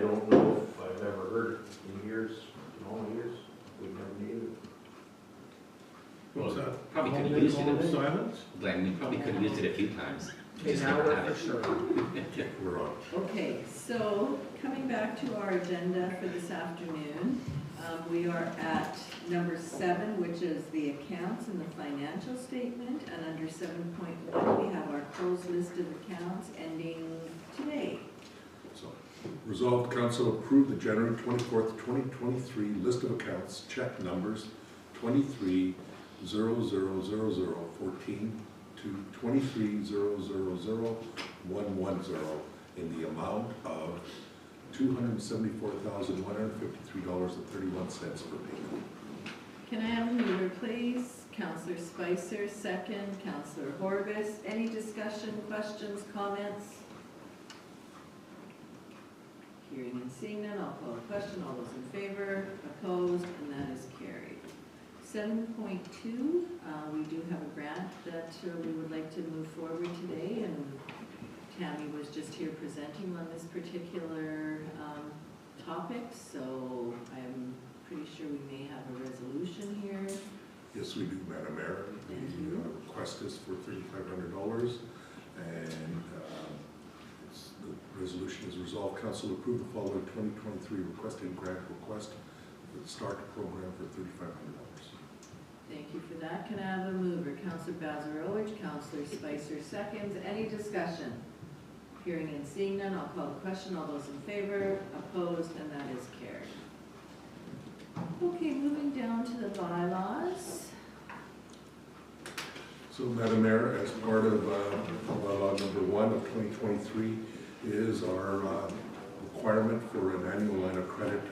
don't know if I've ever heard it in years, in all years, we've never needed it. What's that? Probably could have used it. Silence? Glenn, we probably could have used it a few times. Okay, Just now never we're had for it. sure. We're on. Okay, so coming back to our agenda for this afternoon, we are at number 7, which is the accounts and the financial statement. And under 7.1, we have our closed list of accounts ending today. So, resolved, council approve the January 24th, 2023 list of accounts, check numbers 23000014 to 23000110 in the amount of $274,153.31 per payment. Can I have a mover, please? Councillor Spicer, second. Councillor Horbis. Any discussion, questions, comments? Hearing and seeing none, I'll call the question. All those in favor, opposed, and that is carried. 7.2, we do have a grant that we would like to move forward today, and Tammy was just here presenting on this particular topic, so I'm pretty sure we may have a resolution here. Yes, we do, Madam Mayor. Thank The you. request is for $3,500, and the resolution is resolved. Council approve the following 2023 requested grant request for the START program for $3,500. Thank you for that. Can I have a mover? Councillor Bazarowicz, Councillor Spicer seconds. Any discussion? Hearing and seeing none, I'll call the question. All those in favor, opposed, and that is carried. Okay, moving down to the bylaws. So, Madam Mayor, as part of bylaw number 1 of 2023 is our requirement for an annual line of credit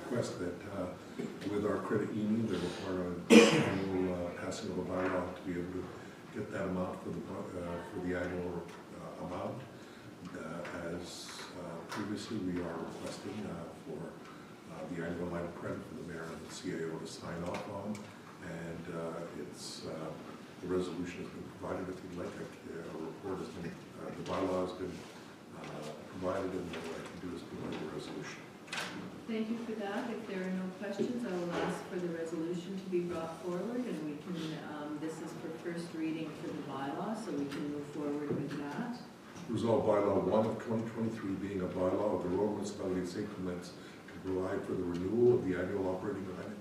request that with our credit union, they require an annual passing of a bylaw to be able to get that amount for the annual amount. As previously, we are requesting for the annual line of credit for the mayor and the CAO to sign off on, and the resolution has been provided. If you'd like, a report has been, the bylaw has been provided, and what I can do is provide the resolution. Thank you for that. If there are no questions, I will ask for the resolution to be brought forward, and we can, this is for first reading for the bylaw, so we can move forward with that. Resolve bylaw 1 of 2023 being a bylaw of the Rural Municipality of St. Clements to provide for the renewal of the annual operating line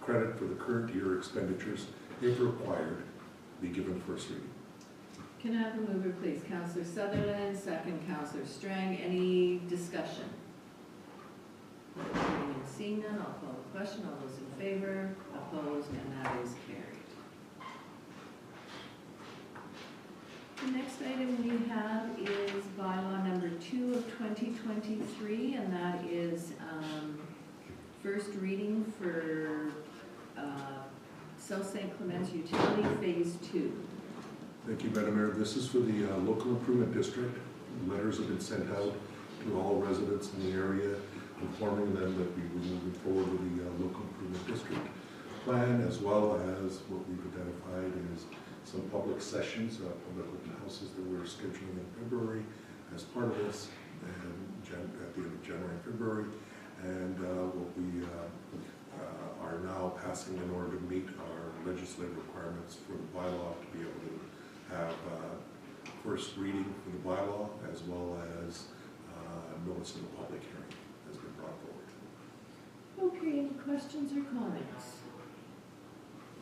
credit for the current year expenditures, if required, be given first reading. Can I have a mover, please? Councillor Sutherland, second. Councillor Strang. Any discussion? Hearing and seeing none, I'll call the question. All those in favor, opposed, and that is carried. The next item we have is bylaw number 2 of 2023, and that is first reading for South St. Clements Utility Phase 2. Thank you, Madam Mayor. This is for the local improvement district. Letters have been sent out to all residents in the area, informing them that we were moving forward with the local improvement district plan, as well as what we've identified is some public sessions, public open houses that we're scheduling in February as part of this, and at the end of January and February, and what we are now passing in order to meet our legislative requirements for the bylaw to be able to have first reading for the bylaw, as well as notice of the public hearing has been brought forward. Okay, any questions or comments?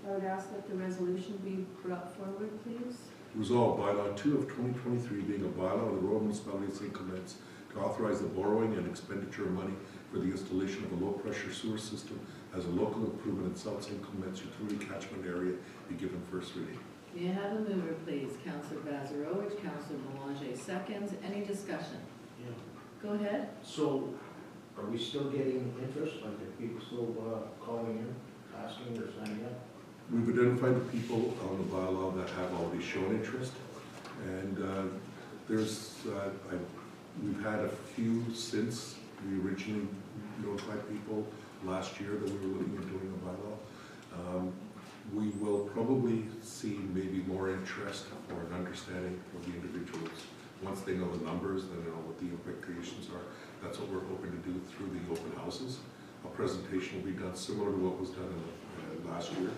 I would ask that the resolution be brought forward, please. Resolved, bylaw 2 of 2023 being a bylaw of the Rural Municipality of St. Clements to authorize the borrowing and expenditure of money for the installation of a low-pressure sewer system as a local improvement in South St. Clements utility catchment area be given first reading. May I have a mover, please? Councillor Bazarowicz, Councillor Boulanger seconds. Any discussion? Yeah. Go ahead. So, are we still getting interest? Like, are people still calling in, asking or signing up? We've identified the people on the bylaw that have already shown interest, and we've had a few since we originally notified people last year that we were looking at doing a bylaw. We will probably see maybe more interest or an understanding of the individuals. Once they know the numbers, then they know what the expectations are. That's what we're hoping to do through the open houses. A presentation will be done similar to what was done last year.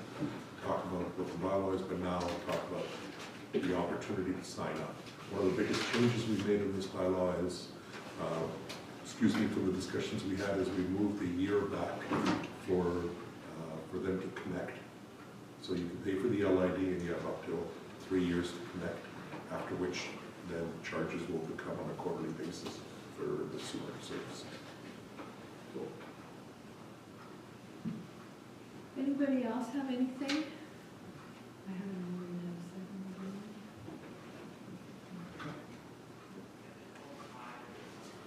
Talk about what the bylaw is, but now talk about the opportunity to sign up. One of the biggest changes we've made in this bylaw is, from the discussions we had, is we moved the year back for them to connect. So you can pay for the LID and you have up till 3 years to connect, after which then charges will become on a quarterly basis for the sewer service. So, Anybody else have anything? I haven't really had a second.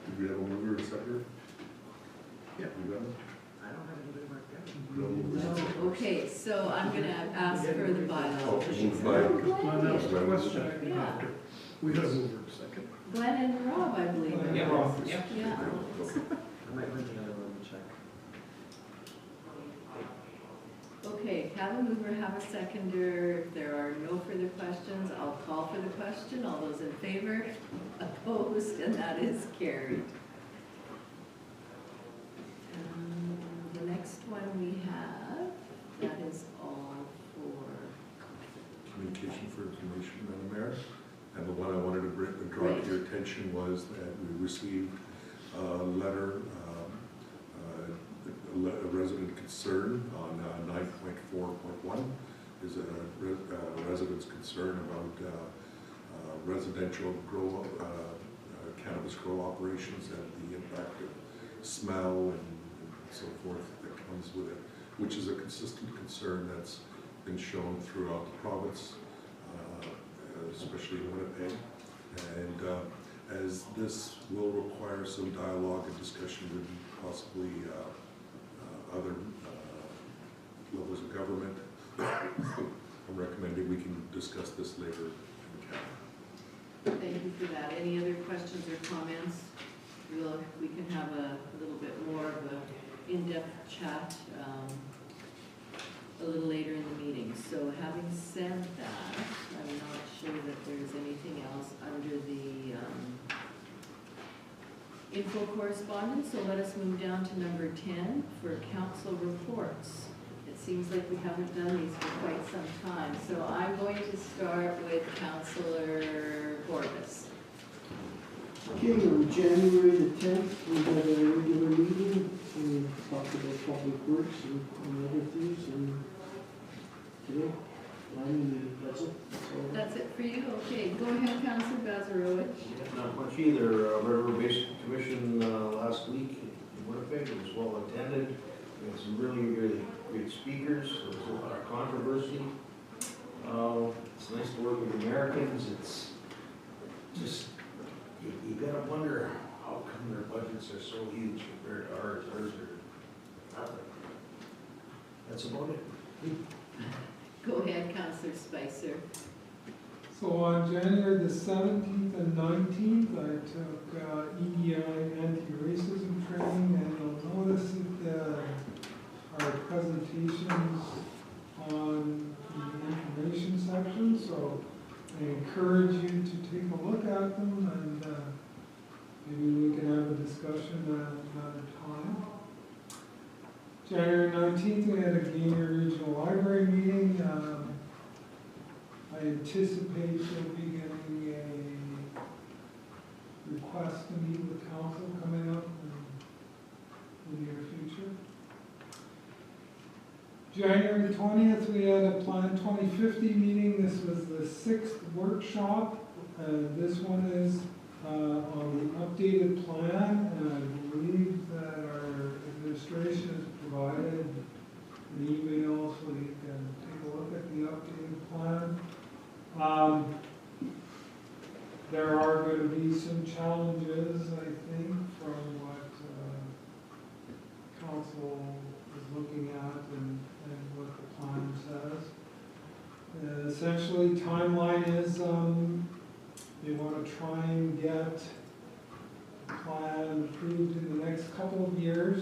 did we have a mover and second? Yeah. We got it? I don't have anybody marked down. No movers. No, okay, so I'm gonna ask for the Oh, bylaw. moved by, Well, that was the Glenn. question. Yeah. We had a mover in a second. Glenn and Rob, I believe. it Yeah. was. Yeah. Yeah. Okay. I might rent another room and check. Okay, have a mover, have a seconder. If there are no further questions, I'll call for the question. All those in favor? Opposed? And that is carried. The next one we have, that is all for, Communication for information, Madam Mayor. And the one I wanted to draw to your attention was that we received a letter, a resident concern on 9.4.1 is a resident's concern about residential grow, cannabis grow operations and the impact of smell and so forth that comes with it, which is a consistent concern that's been shown throughout the province, especially in Winnipeg. And as this will require some dialogue and discussion with possibly other levels of government, I'm recommending we can discuss this later in camera. thank you for that. Any other questions or comments? We can have a little bit more of a in-depth chat a little later in the meeting. So having said that, I'm not sure that there's anything else under the info correspondence, so let us move down to number 10 for council reports. It seems like we haven't done these for quite some time, so I'm going to start with Councillor Corbis. Okay, on January the 10th, we had a regular meeting, we talked about public works and other things, and today, that's it. That's it for you? Okay, go ahead, Councillor Bazarowicz. Not much either. River Basin Commission last week in Winnipeg, it was well attended. We had some really great speakers. There was a lot of controversy. It's nice to work with Americans. It's just, you gotta wonder how come their budgets are so huge compared to ours. Ours are nothing. That's about it. Go ahead, Councillor Spicer. So on January the 17th and 19th, I took EDI anti-racism training, and you'll notice that our presentations on the information section, so I encourage you to take a look at them, and maybe we can have a discussion at another time. January 19th, we had a Gaynor Regional Library meeting. I anticipate you'll be getting a request to meet with council coming up in the near future. January 20th, we had a Plan 2050 meeting. This was the 6th workshop. This one is on the updated plan, and I believe that our administration has provided an email so you can take a look at the updated plan. There are going to be some challenges, I think, from what council is looking at and what the plan says. Essentially, timeline is they want to try and get the plan approved in the next couple of years,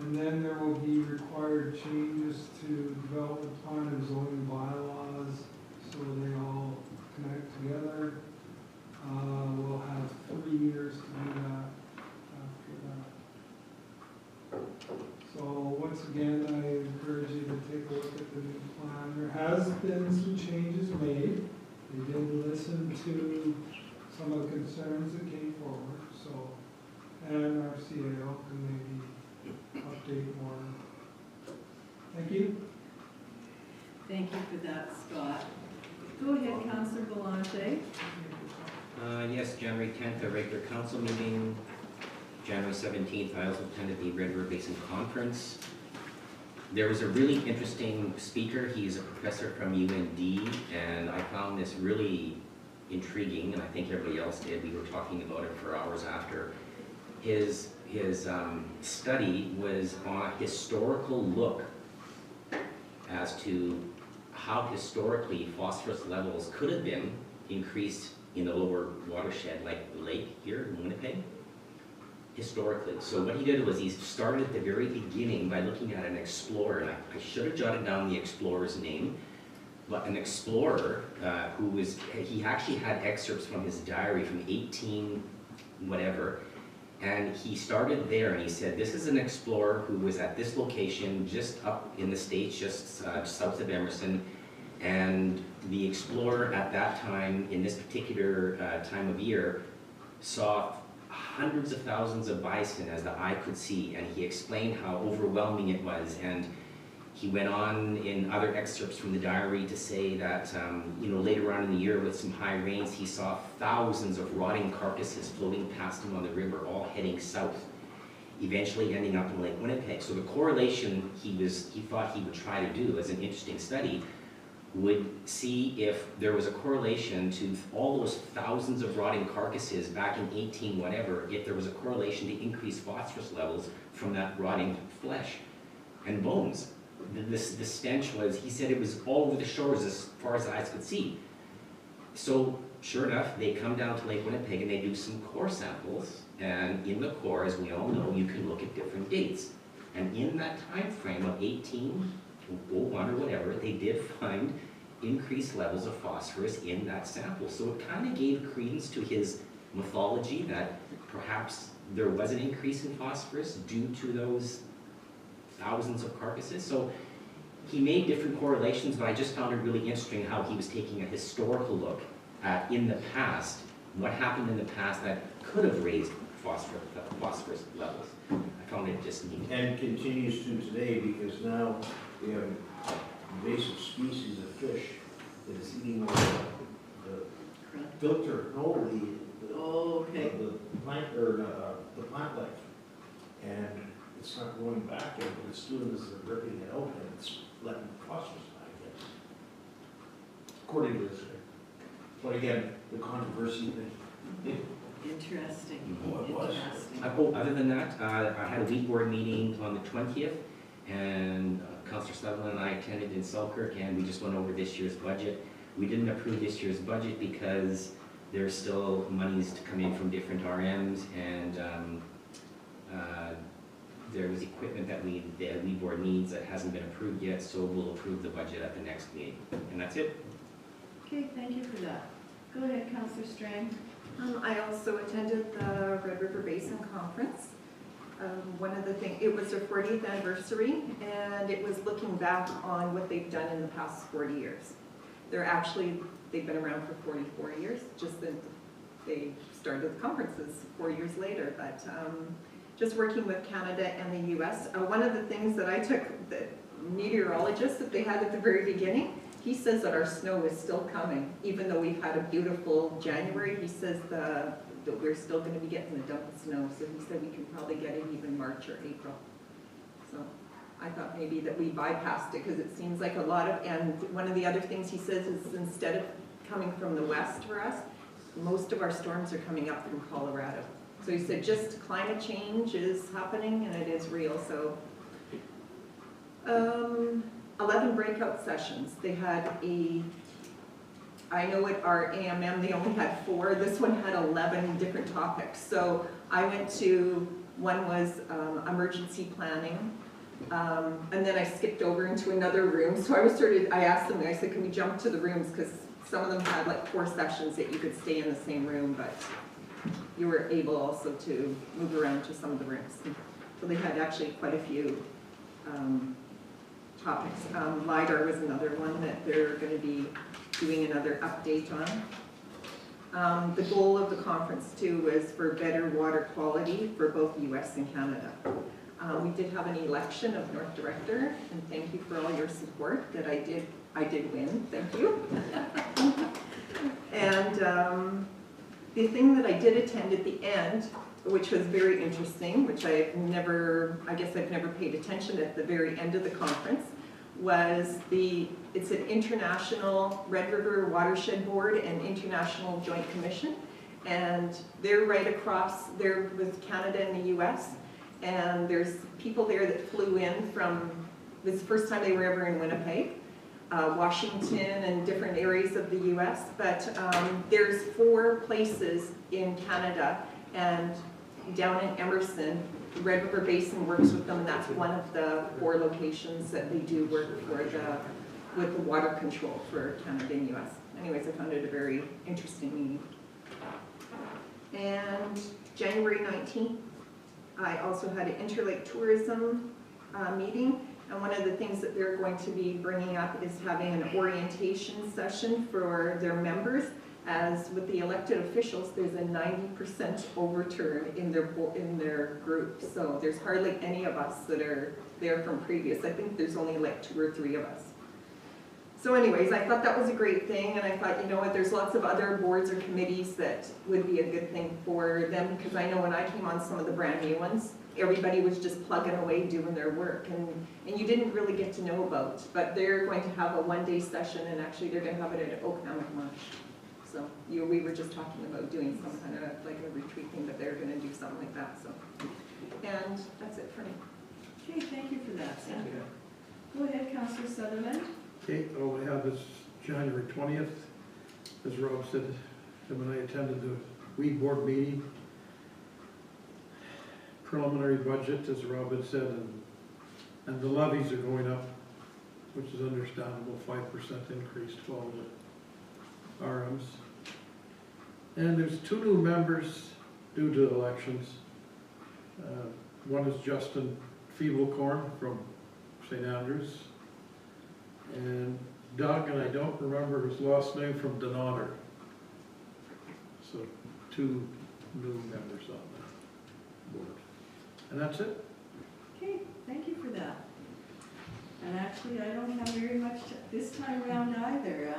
and then there will be required changes to develop the plan and zoning bylaws so they all connect together. We'll have 3 years to do that after that. has been some changes made. They did listen to some of the concerns that came forward, so, and our CAO can maybe update more. Thank you. Thank you for that, Scott. Go ahead, Councillor Galante. Yes, January 10th, a regular council meeting. January 17th, I also attended the Red River Basin Conference. There was a really interesting speaker. He's a professor from UND, and I found this really intriguing, and I think everybody else did. We were talking about it for hours after. His study was on a historical look as to how historically phosphorus levels could have been increased in the lower watershed, like the lake here in Winnipeg, historically. So what he did was he started at the very beginning by looking at an explorer, and I should have jotted down the explorer's name, but an explorer he actually had excerpts from his diary from 18 whatever, and he started there and he said, this is an explorer who was at this location just up in the States, just south of Emerson, and the explorer at that time, in this particular time of year, saw hundreds of thousands of bison as the eye could see, and he explained how overwhelming it was. And he went on in other excerpts from the diary to say that later on in the year with some high rains, he saw thousands of rotting carcasses floating past him on the river, all heading south, eventually ending up in Lake Winnipeg. So the correlation he thought he would try to do as an interesting study would see if there was a correlation to all those thousands of rotting carcasses back in 18 whatever, if there was a correlation to increased phosphorus levels from that rotting flesh and bones. The stench was, he said, it was all over the shores as far as eyes could see. So sure enough, they come down to Lake Winnipeg and they do some core samples, and in the core, as we all know, you can look at different dates. And in that time frame of 1801 or whatever, they did find increased levels of phosphorus in that sample. So it kind of gave credence to his mythology that perhaps there was an increase in phosphorus due to those thousands of carcasses. So he made different correlations, but I just found it really interesting how he was taking a historical look at, in the past, what happened in the past that could have raised phosphorus levels. I found it just neat. And continues to today, because now we have invasive species of fish that is eating the filter, Oh, okay. the plant, or the plant life. And it's not going back in, but it's doing this, ripping it out, and it's letting phosphorus back in. According to this thing. But again, the controversy thing. Interesting. Oh, it was. Interesting. Other than that, I had a weed board meeting on the 20th, and Councillor Sutherland and I attended in Selkirk, and we just went over this year's budget. We didn't approve this year's budget because there's still monies to come in from different RMs, and there was equipment that the weed board needs that hasn't been approved yet, so we'll approve the budget at the next meeting. And that's it. Okay, thank you for that. Go ahead, Councillor Strang. I also attended the Red River Basin Conference. One of the things, it was their 40th anniversary, and it was looking back on what they've done in the past 40 years. They've been around for 44 years, just that they started the conferences 4 years later, but just working with Canada and the US. One of the things that I took, the meteorologist that they had at the very beginning, he says that our snow is still coming. Even though we've had a beautiful January, he says that we're still going to be getting a dump of snow. So he said we can probably get it even March or April. So I thought maybe that we bypassed it, because it seems like a lot of, and one of the other things he says is instead of coming from the west for us, most of our storms are coming up from Colorado. So he said just climate change is happening and it is real. So 11 breakout sessions. They had I know at our AMM they only had 4. This one had 11 different topics. So I went to, one was emergency planning. And then I skipped over into another room. So I asked them, I said, can we jump to the rooms? Because some of them had like 4 sessions that you could stay in the same room, but you were able also to move around to some of the rooms. So they had actually quite a few topics. LiDAR was another one that they're going to be doing another update on. The goal of the conference too was for better water quality for both US and Canada. We did have an election of North Director, and thank you for all your support that I did win, thank you. And the thing that I did attend at the end, which was very interesting, which I guess I've never paid attention at the very end of the conference, was it's an international Red River Watershed Board and International Joint Commission, and they're right across there with Canada and the US, and there's people there that flew in from, it was the first time they were ever in Winnipeg, Washington and different areas of the US, but there's 4 places in Canada, and down in Emerson, Red River Basin works with them, and that's one of the 4 locations that they do work with the water control for Canada and US. Anyways, I found it a very interesting meeting. And January 19th, I also had an Interlake Tourism meeting, and one of the things that they're going to be bringing up is having an orientation session for their members. As with the elected officials, there's a 90% overturn in their group, so there's hardly any of us that are there from previous. I think there's only like 2 or 3 of us. So anyways, I thought that was a great thing, and I thought, you know what, there's lots of other boards or committees that would be a good thing for them, because I know when I came on some of the brand new ones, everybody was just plugging away doing their work, and you didn't really get to know about, but they're going to have a 1-day session, and actually they're going to have it at Okanagan Marsh. So we were just talking about doing some kind of like a retreat thing, but they're going to do something like that. So, and that's it for me. Okay, thank you for that, Sandra. Go ahead, Councillor Sutherland. Okay, all we have is January 20th. As Rob said, him and I attended the weed board meeting. Preliminary budget, as Rob had said, and the levies are going up, which is understandable, 5% increase to all the RMs. And there's 2 new members due to elections. One is Justin Feeblecorn from St. Andrews, and Doug, and I don't remember his last name, from Donator. So 2 new members on the board. And that's it. Okay, thank you for that. And actually, I don't have very much this time around either.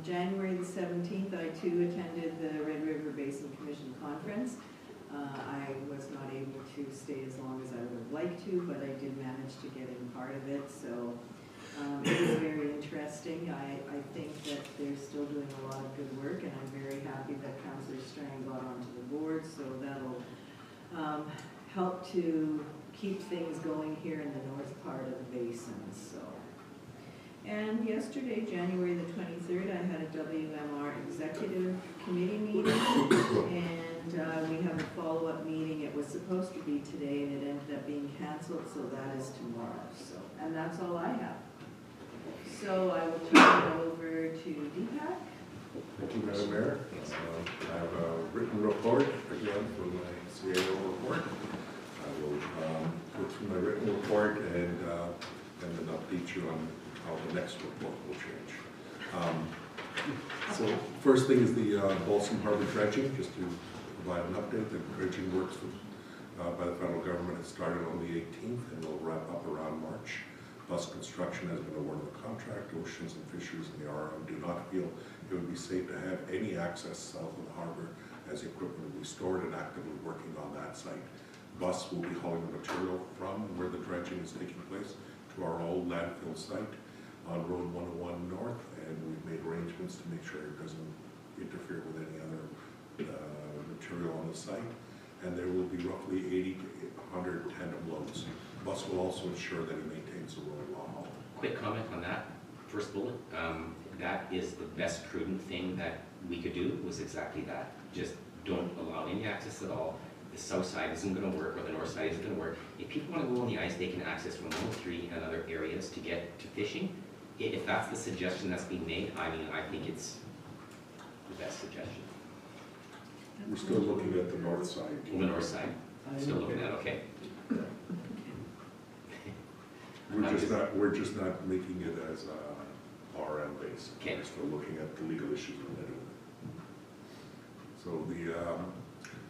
January the 17th, I too attended the Red River Basin Commission Conference. I was not able to stay as long as I would have liked to, but I did manage to get in part of it, so it was very interesting. I think that they're still doing a lot of good work, and I'm very happy that Councillor Strang got onto the board, so that'll help to keep things going here in the north part of the basin. So, and yesterday, January the 23rd, I had a WMR executive committee meeting, and we have a follow-up meeting. It was supposed to be today, and it ended up being canceled, so that is tomorrow. So, and that's all I have. So I will turn it over to Deepak. Thank you, Madam Mayor. I have a written report again for my CAO report. I will go through my written report and then update you on how the next report will change. So first thing is the Balsam Harbor dredging, just to provide an update. The dredging works by the federal government. It started on the 18th and will wrap up around March. Bus construction has been awarded the contract. Oceans and Fisheries and the RM do not feel it would be safe to have any access south of the harbor, as equipment will be stored and actively working on that site. Bus will be hauling the material from where the dredging is taking place to our old landfill site on Road 101 North, and we've made arrangements to make sure it doesn't interfere with any other material on the site. And there will be roughly 80 to 100 tandem loads. Bus will also ensure that it maintains the road long haul. Quick comment on that first bullet. That is the best prudent thing that we could do, was exactly that. Just don't allow any access at all. The south side isn't going to work, or the north side isn't going to work. If people want to go on the ice, they can access from 103 and other areas to get to fishing. If that's the suggestion that's being made, I mean, I think it's the best suggestion. We're still looking at the north side. On the north side, still looking at, okay. We're we're just not making it as RM based. Okay. We're still looking at the legal issues related to it. So the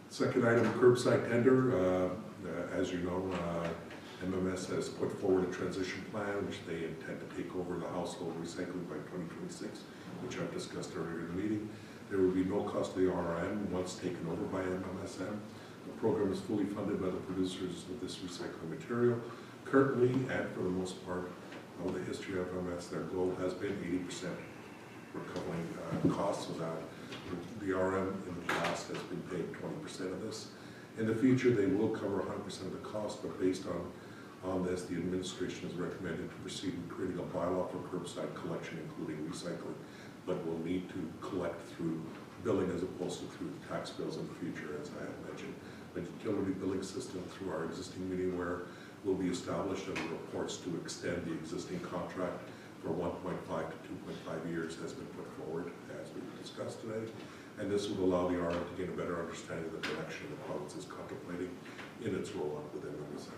second item, curbside tender, as you know, MMS has put forward a transition plan which they intend to take over the household recycling by 2026, which I've discussed earlier in the meeting. There will be no cost to the RM once taken over by MMSM. The program is fully funded by the producers of this recycling material. Currently, and for the most part of the history of MMS, their goal has been 80% recovering costs of that. The RM in the past has been paid 20% of this. In the future, they will cover 100% of the cost, but based on this, the administration has recommended to proceed with creating a bylaw for curbside collection, including recycling, but will need to collect through billing as opposed to through tax bills in the future, as I have mentioned. The utility billing system through our existing Meaningware will be established, and reports to extend the existing contract for 1.5 to 2.5 years has been put forward, as we discussed today. And this will allow the RM to gain a better understanding of the direction the province is contemplating in its rollout within MSM.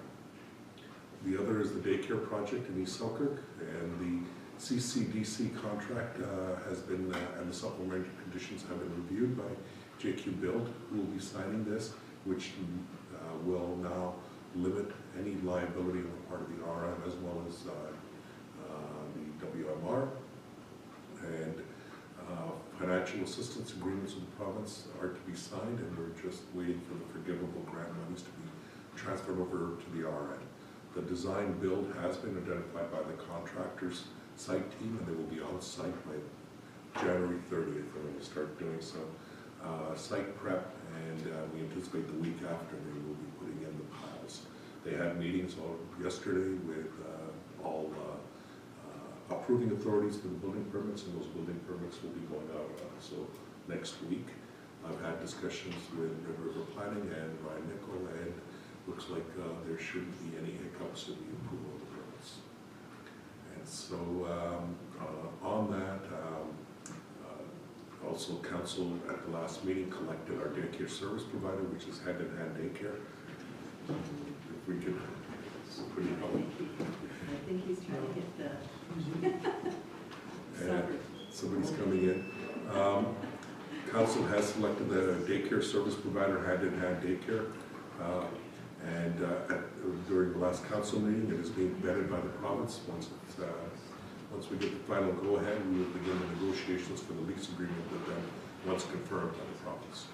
The other is the daycare project in East Selkirk, and the CCDC contract has been, and the supplementary conditions have been reviewed by JQ Build, who will be signing this, which will now limit any liability on the part of the RM as well as the WMR. And financial assistance agreements with the province are to be signed, and we're just waiting for the forgivable grant monies to be transferred over to the RM. The design build has been identified by the contractor's site team, and they will be on site by January 30th. They're going to start doing some site prep, and we anticipate the week after they will be putting in the piles. They had meetings yesterday with all approving authorities for the building permits, and those building permits will be going out so next week. I've had discussions with Red River Planning and Ryan Nickel, and looks like there shouldn't be any hiccups in the approval of the permits. And so on that, also council at the last meeting collected our daycare service provider, which is Hand in Hand Daycare. If we could, pretty helpful. I think he's trying to hit the. And somebody's coming in. Council has selected the daycare service provider, Hand in Hand Daycare. During the last council meeting, it is being vetted by the province. Once we get the final go-ahead, we will begin the negotiations for the lease agreement with them once confirmed by the province.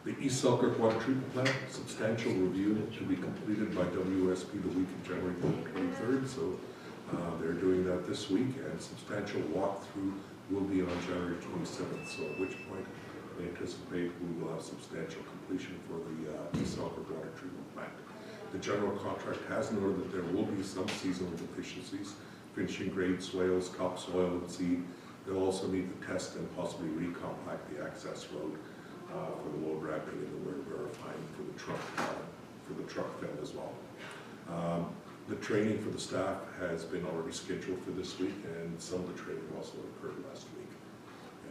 The East Selkirk Water Treatment Plant, substantial review to be completed by WSP the week of January 23rd. So they're doing that this week, and substantial walkthrough will be on January 27th. So at which point we anticipate we will have substantial completion for the East Selkirk Water Treatment Plant. The general contract has noted that there will be some seasonal deficiencies, finishing grade swales, topsoil, and seed. They'll also need to test and possibly recompact the access road for the load ramping and the wear verifying for the truck fill as well. The training for the staff has been already scheduled for this week, and some of the training also occurred last week.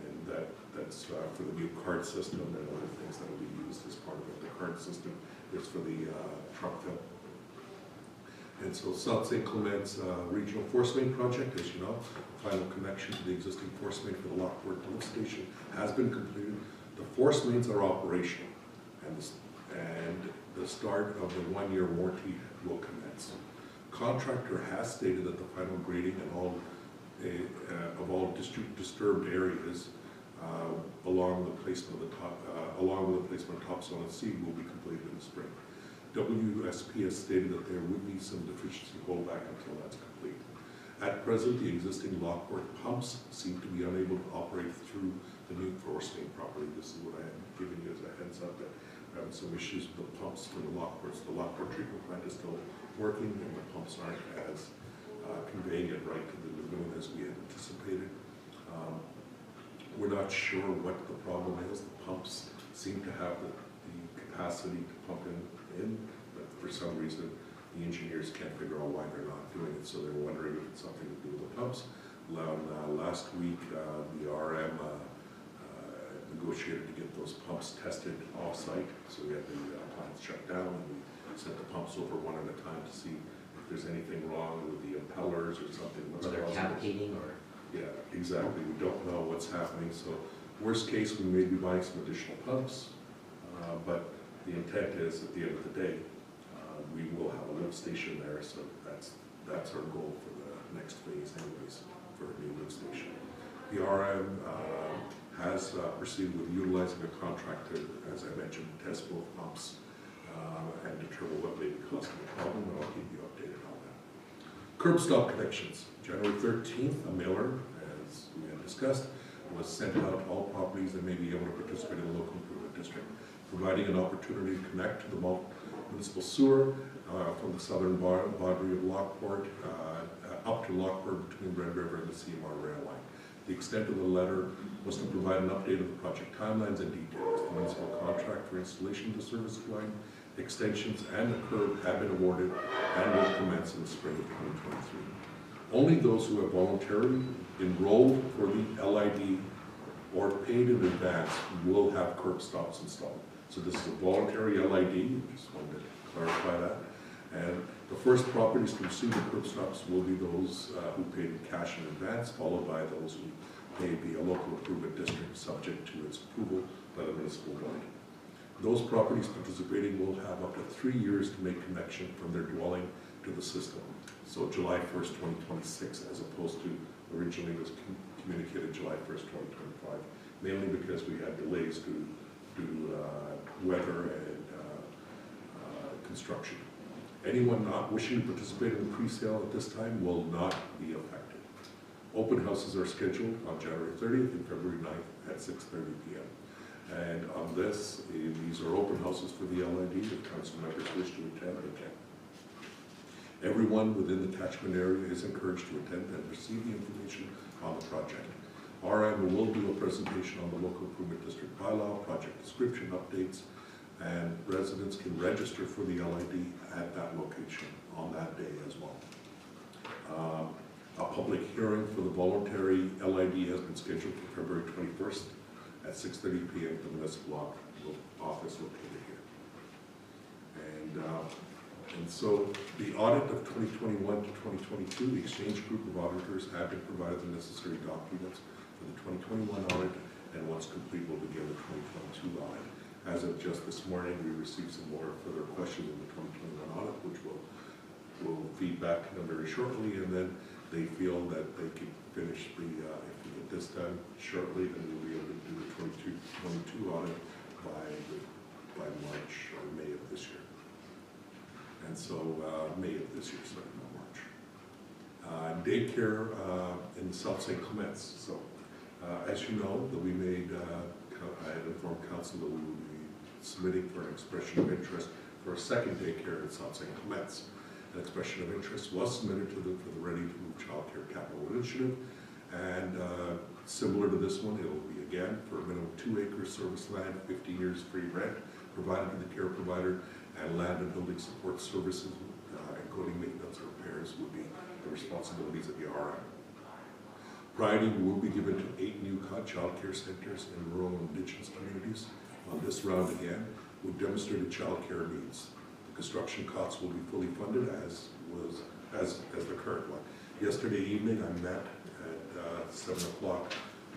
And that's for the new card system and other things that will be used as part of it. The card system is for the truck fill. And so South St. Clement's Regional Force Main Project, as you know, final connection to the existing force main for the Lockport lift station has been completed. The force mains are operational, and the start of the one-year warranty will commence. Contractor has stated that the final grading and all of all disturbed areas along with the placement of topsoil and seed will be completed in the spring. WSP has stated that there would be some deficiency holdback until that's complete. At present, the existing Lockport pumps seem to be unable to operate through the new force main properly. This is what I am giving you as a heads up, that we're having some issues with the pumps for the Lockports. The Lockport treatment plant is still working, and the pumps aren't as conveying it right to the lagoon as we had anticipated. We're not sure what the problem is. The pumps seem to have the capacity to pump in, but for some reason the engineers can't figure out why they're not doing it, so they're wondering if it's something to do with the pumps. Last week, the RM negotiated to get those pumps tested off-site, so we had the plants shut down, and we sent the pumps over one at a time to see if there's anything wrong with the impellers or something. what's Whether causing it. cavitating or, Yeah, exactly, we don't know what's happening, so worst case, we may be buying some additional pumps, but the intent is, at the end of the day, we will have a lift station there, so that's our goal for the next phase anyways, for a new lift station. The RM has proceeded with utilizing a contractor, as I mentioned, to test both pumps and determine what may be causing the problem, and I'll keep you updated on that. Curb stop connections. January 13th, a mailer, as we had discussed, was sent out to all properties that may be able to participate in the local improvement district, providing an opportunity to connect to the municipal sewer from the southern boundary of Lockport up to Lockport between Red River and the CMR rail line. The extent of the letter was to provide an update of the project timelines and details. The municipal contract for installation of the service line extensions and the curb have been awarded and will commence in the spring of 2023. Only those who have voluntarily enrolled for the LID or paid in advance will have curb stops installed. So this is a voluntary LID, just wanted to clarify that. And the first properties to receive the curb stops will be those who paid in cash in advance, followed by those who may be a local improvement district subject to its approval by the municipal board. Those properties participating will have up to 3 years to make connection from their dwelling to the system. So July 1st, 2026, as opposed to originally was communicated July 1st, 2025, mainly because we had delays due to weather and construction. Anyone not wishing to participate in the pre-sale at this time will not be affected. Open houses are scheduled on January 30th and February 9th at 6:30 p.m. And on this, these are open houses for the LID. If council members wish to attend, they can. Everyone within the catchment area is encouraged to attend and receive the information on the project. RM will do a presentation on the local improvement district bylaw, project description updates, and residents can register for the LID at that location on that day as well. A public hearing for the voluntary LID has been scheduled for February 21st at 6:30 p.m. at the municipal office located here. And so the audit of 2021 to 2022, the exchange group of auditors have been provided the necessary documents for the 2021 audit, and once complete, we'll begin the 2022 audit. As of just this morning, we received some more further questions in the 2021 audit, which we'll feed back to them very shortly, and then they feel that they can finish the, if we get this done shortly, then we'll be able to do the 2022 audit by March or May of this year. And so, May of this year, sorry, not March. Daycare in South St. Clements. So, as you know, that we made, I had informed council that we would be submitting for an expression of interest for a second daycare in South St. Clements. An expression of interest was submitted for the Ready to Move Child Care Capital Initiative, and similar to this one, it will be again for a minimum 2 acres service land, 50 years free rent provided to the care provider, and land and building support services, including maintenance and repairs, would be the responsibilities of the RM. Priority will be given to 8 new child care centers in rural and indigenous communities. On this round again, we've demonstrated child care needs. The construction costs will be fully funded as the current one. Yesterday evening, I met at 7 o'clock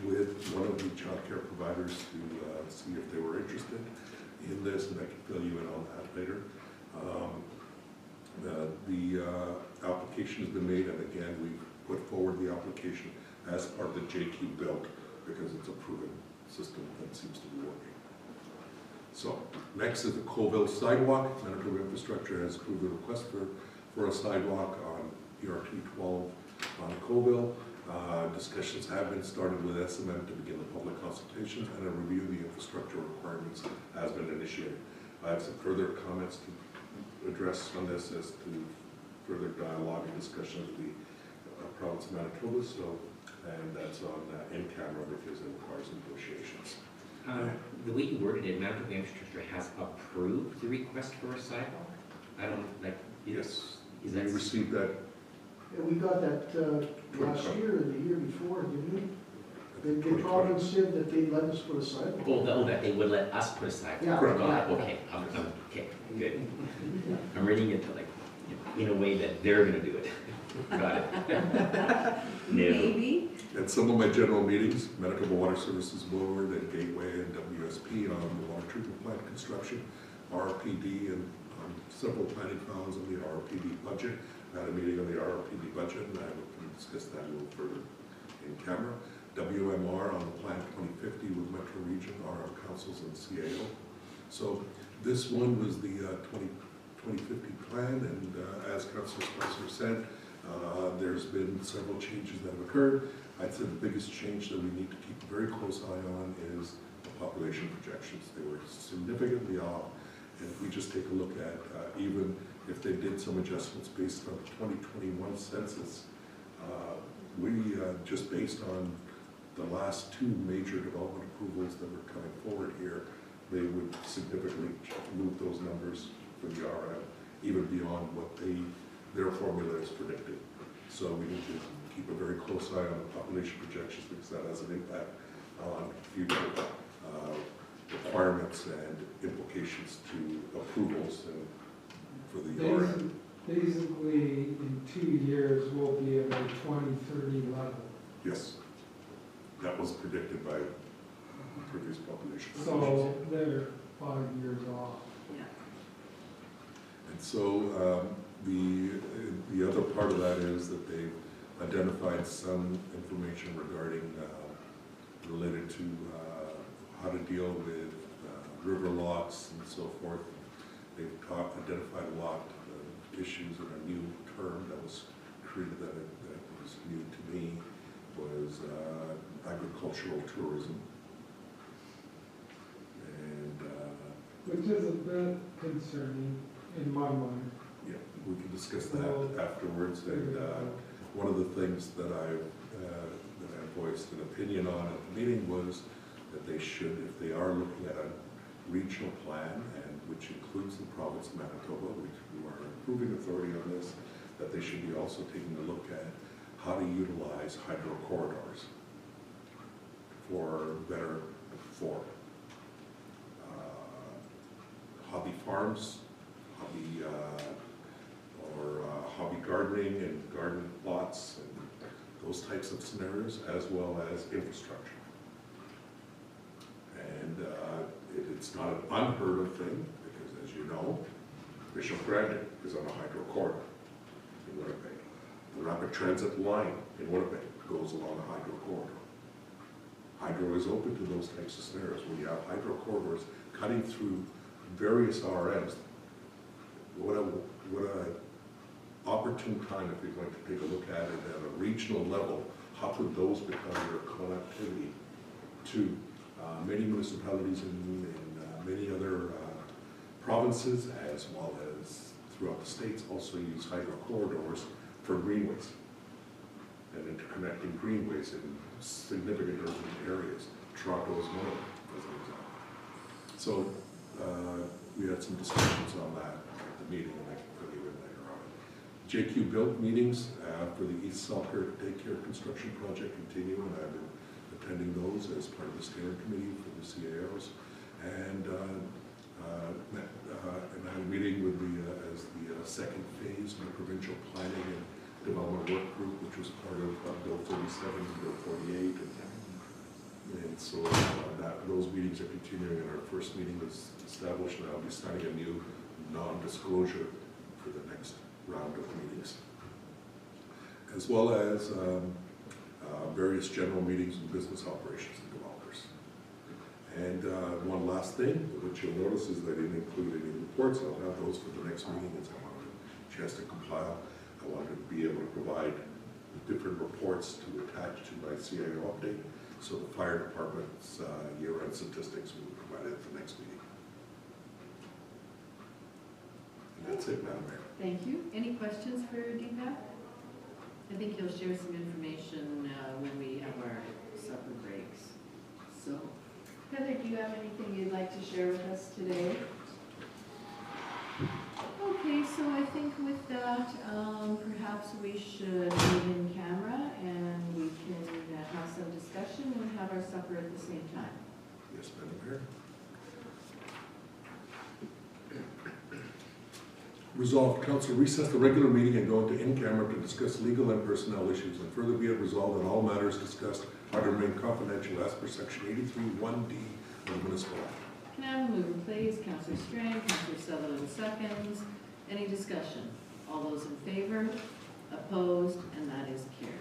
with one of the child care providers to see if they were interested in this, and I can fill you in on that later. The application has been made, and again, we've put forward the application as part of the JQ build because it's a proven system that seems to be working. So next is the Colville sidewalk. Manitoba Infrastructure has approved the request for a sidewalk on ERT 12 on Colville. Discussions have been started with SMM to begin the public consultations, and a review of the infrastructure requirements has been initiated. I have some further comments to address on this as to further dialogue and discussion with the province of Manitoba, and that's on in camera because it requires negotiations. The way you worded it, Manitoba Infrastructure has approved the request for a sidewalk? I don't, like... Yes. Is that... We received that. Yeah, we got that last year or the year before, didn't we? The province said that they'd let us put a sidewalk. Oh, that they would let us put a sidewalk? Yeah. Correct. Got it. Okay, okay, good. I'm reading into like, in a way that they're gonna do it. Got it. No. Maybe. At some of my general meetings, Manitoba Water Services Board and Gateway and WSP on the water treatment plant construction, RPD, and several planning files on the RPD budget. I had a meeting on the RPD budget, and I will discuss that a little further in camera. WMR on the Plan 2050 with Metro Region, our councils and CAO. So this one was the 2050 plan, and as Councilor Spicer said, there's been several changes that have occurred. I'd say the biggest change that we need to keep a very close eye on is the population projections. They were significantly off, and if we just take a look at even if they did some adjustments based on the 2021 census, we just based on the last two major development approvals that were coming forward here, they would significantly move those numbers for the RM, even beyond what their formula is predicting. So we need to keep a very close eye on the population projections because that has an impact on future requirements and implications to approvals and for the RM. Basically, in 2 years, we'll be at a 2030 level. Yes, that was predicted by previous population. So they're 5 years off. Yeah. And so the other part of that is that they've identified some information regarding related to how to deal with river lots and so forth. They've identified a lot of issues in a new term that was created that was new to me was agricultural tourism. And Which is a bit concerning in my mind. yeah, we can discuss that afterwards. And one of the things that I voiced an opinion on at the meeting was that they should, if they are looking at a regional plan, and which includes the province of Manitoba, which we are approving authority on this, that they should be also taking a look at how to utilize hydro corridors for better for hobby farms, hobby hobby gardening and garden plots and those types of scenarios, as well as infrastructure. And it's not an unheard of thing, because as you know, Bishop Brandon is on a hydro corridor in Winnipeg. The rapid transit line in Winnipeg goes along a hydro corridor. Hydro is open to those types of scenarios. When you have hydro corridors cutting through various RMs, what a opportune time if you're going to take a look at it at a regional level. How could those become your connectivity to many municipalities in many other provinces, as well as throughout the states, also use hydro corridors for greenways and interconnecting greenways in significant urban areas. Toronto is one of them, as an example. So we had some discussions on that at the meeting, and I can fill you in later on. JQ Built meetings for the East Selkirk Daycare Construction Project continue, and I've been attending those as part of the steering committee for the CAOs. And I had a meeting with as the second phase of the provincial planning and development work group, which was part of Bill 37 and Bill 48. And so those meetings are continuing, and our first meeting was established, and I'll be starting a new non-disclosure for the next round of meetings. As well as various general meetings and business operations and developers. And one last thing, which you'll notice is that I didn't include any reports. I'll have those for the next meeting as I wanted a chance to compile. I wanted to be able to provide different reports to attach to my CAO update. So the fire department's year-end statistics will be provided at the next meeting. And that's it, Madam Mayor. Thank you. Any questions for Deepak? I think he'll share some information when we have our supper breaks. So, Heather, do you have anything you'd like to share with us today? Okay, so I think with that, perhaps we should move in camera and we can have some discussion and have our supper at the same time. Yes, Madam Mayor. Resolved, council recess the regular meeting and go into in-camera to discuss legal and personnel issues, and further be it resolved that all matters discussed are to remain confidential as per section 83(1)(d) of the municipal act. Can I have a mover, please? Counselor Strang, Counselor Sutherland seconds. Any discussion? All those in favor? Opposed? And that is carried.